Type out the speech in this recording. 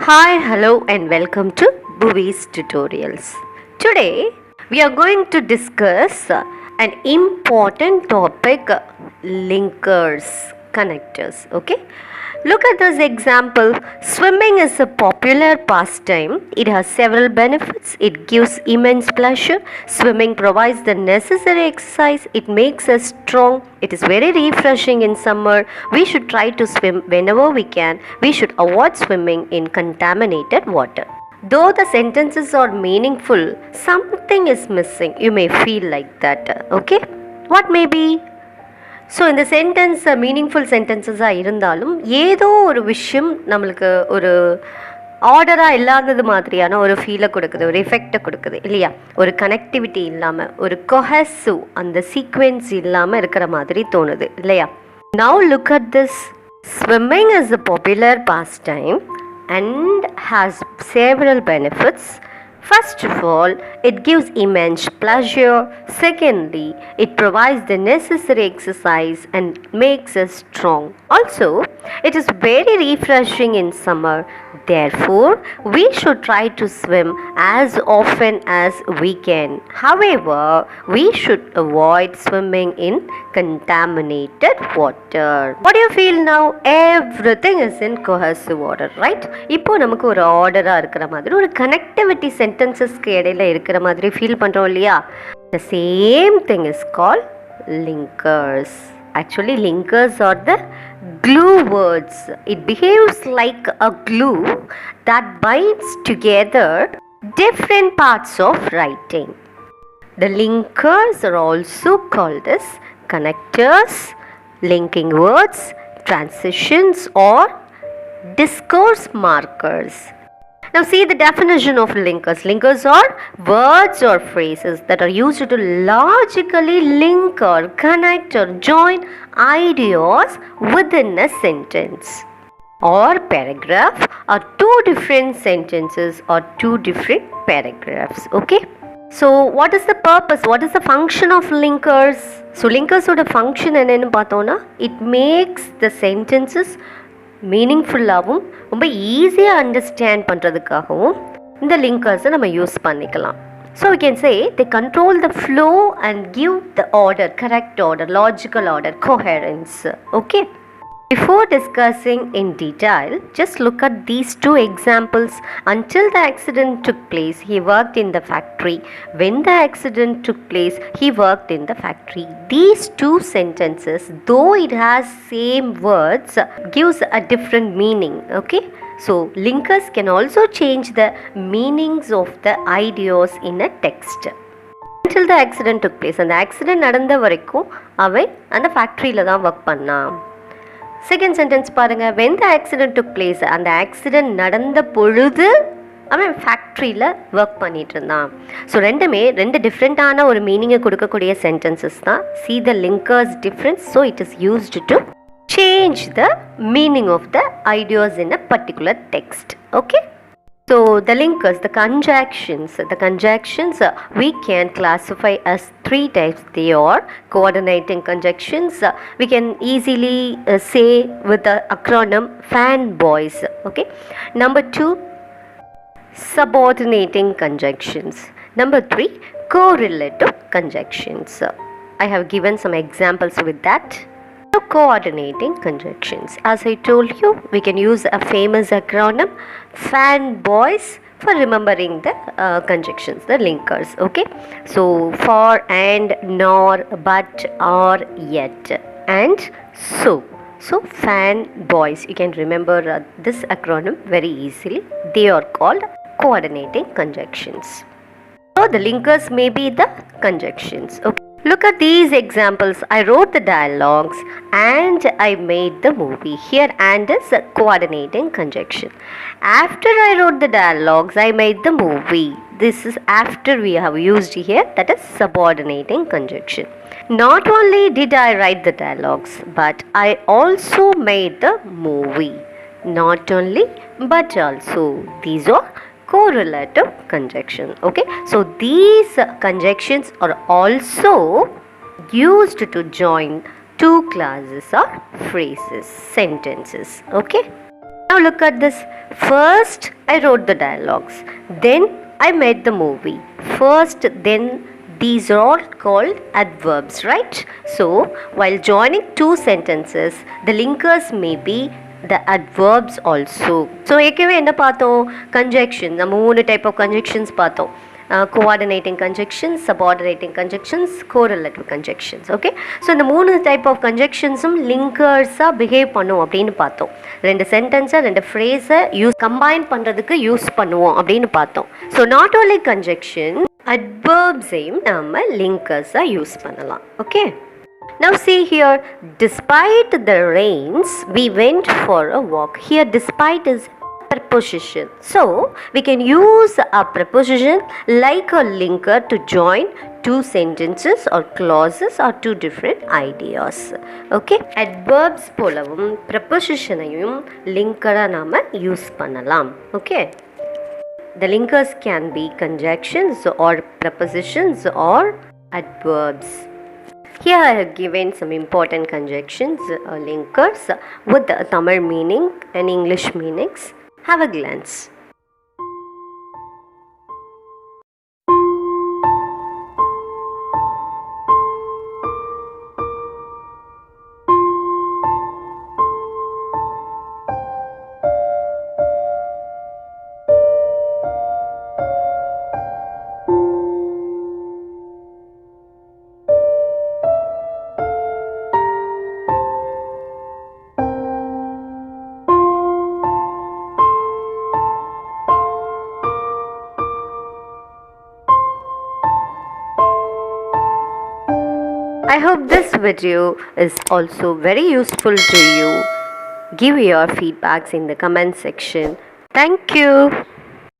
Hi, hello, and welcome to Buvi's tutorials. Today, we are going to discuss an important topic, linkers, connectors. Okay, look at this example. Swimming is a popular pastime. It has several benefits. It gives immense pleasure. Swimming provides the necessary exercise. It makes us strong. It is very refreshing in summer. We should try to swim whenever we can. We should avoid swimming in contaminated water. Though the sentences are meaningful, something is missing. You may feel like that. Okay? What may be? So இந்த sentence meaningful சென்டென்சஸாக இருந்தாலும் ஏதோ ஒரு விஷயம் நம்மளுக்கு ஒரு ஆர்டராக இல்லாதது மாதிரியான ஒரு ஃபீலை கொடுக்குது, ஒரு எஃபெக்டை கொடுக்குது இல்லையா? ஒரு கனெக்டிவிட்டி இல்லாமல், ஒரு கொஹசிவ் அந்த சீக்வென்ஸ் இல்லாமல் இருக்கிற மாதிரி தோணுது இல்லையா? Now look at this. Swimming is a popular pastime and has several benefits. First of all, it gives immense pleasure. Secondly, it provides the necessary exercise and makes us strong. Also, it is very refreshing in summer. Therefore, we should try to swim as often as we can. However, we should avoid swimming in contaminated water. What do you feel now? Everything is in cohesive order, right? இப்போ நமக்கு ஒரு ஆர்டரா இருக்கிற மாதிரி, ஒரு connectivity சென்டென்சஸ்க்கு இடையில இருக்கிற மாதிரி feel பண்றோம் இல்லையா? The same thing is called linkers. Actually, linkers are the glue words. It behaves like a glue that binds together different parts of writing. The linkers are also called as connectors, linking words, transitions, or discourse markers. Now see the definition of linkers. Linkers are words or phrases that are used to logically link or connect or join ideas within a sentence or paragraph, or two different sentences or two different paragraphs. Okay? So what is the purpose? What is the function of linkers? So linkers oda function என்னன்னு பார்த்தோம்னா, it makes the sentences மீனிங்ஃபுல்லாகவும் ரொம்ப ஈஸியாக understand பண்ணுறதுக்காகவும் இந்த லிங்கர்ஸை நம்ம use பண்ணிக்கலாம். So we can say they control the flow and give the order, correct order, logical order, coherence. Okay? Before discussing in detail, just look at these two examples. Until the accident took place, he worked in the factory. When the accident took place, he worked in the factory. These two sentences, though it has same words, gives a different meaning. Okay? So linkers can also change the meanings of the ideas in a text. Until the accident took place, அந்த accident நடந்த வரைக்கும் அவன் அந்த ஃபேக்ட்ரியில் தான் work பண்ணான். Second sentence பாருங்கள். when the accident took place, அந்த ஆக்சிடென்ட் நடந்த பொழுது அவன் ஃபேக்ட்ரியில் ஒர்க் பண்ணிட்டு இருந்தான். ஸோ ரெண்டு டிஃப்ரெண்ட்டான ஒரு மீனிங்கை கொடுக்கக்கூடிய சென்டென்சஸ் தான். see the linkers difference, so it is used to change the meaning of the ideas in a particular text. Okay? So the linkers, the conjunctions we can classify as three types. They are coordinating conjunctions. We can easily say with the acronym fanboys. Okay. Number 2, subordinating conjunctions. Number 3, correlative conjunctions. I have given some examples with that. Coordinating conjunctions. As I told you, we can use a famous acronym fanboys for remembering the conjunctions, the linkers. Okay, so for, and, nor, but, or, yet, and so fanboys, you can remember this acronym very easily. They are called coordinating conjunctions. So the linkers may be the conjunctions. Okay, look at these examples. I wrote the dialogues and I made the movie. Here and is a coordinating conjunction. After I wrote the dialogues, I made the movie. This is after we have used here, that is subordinating conjunction. Not only did I write the dialogues, but I also made the movie. Not only, but also. These are correlative conjunction. Okay, so these conjunctions are also used to join two clauses or phrases, sentences. Okay, Now look at this. First, I wrote the dialogues. Then I made the movie. First, then these are all called adverbs, right? So, while joining two sentences, the linkers may be the adverbs also. So, ஏற்கனவே என்ன பார்த்தோம்? Conjunction. நம்ம 3 type of conjunctions பார்த்தோம். Coordinating conjunctions, subordinating conjunctions, correlative conjunctions. Okay, so இந்த 3 type of conjunctionsum linkersஆ behave பண்ணும் அப்படின்னு பார்த்தோம். ரெண்டு சென்டென்ஸை ரெண்டு ஃப்ரேஸை கம்பைன் பண்ணுறதுக்கு யூஸ் பண்ணுவோம் அப்படின்னு பார்த்தோம். ஸோ நாட் ஓன்லி கன்ஜெக்ஷன், adverbsையும் நம்ம linkersஆ யூஸ் பண்ணலாம். Okay, now see here, despite the rains we went for a walk. Here despite is preposition, so we can use a preposition like a linker to join two sentences or clauses or two different ideas. Okay, adverbs போலவும் prepositionையும் linker-ஆ நாம use பண்ணலாம். Okay, the linkers can be conjunctions or prepositions or adverbs. Here I have given some important conjunctions, linkers with the Tamil meaning and English meanings. Have a glance. I hope this video is also very useful to you. Give your feedbacks in the comment section. Thank you.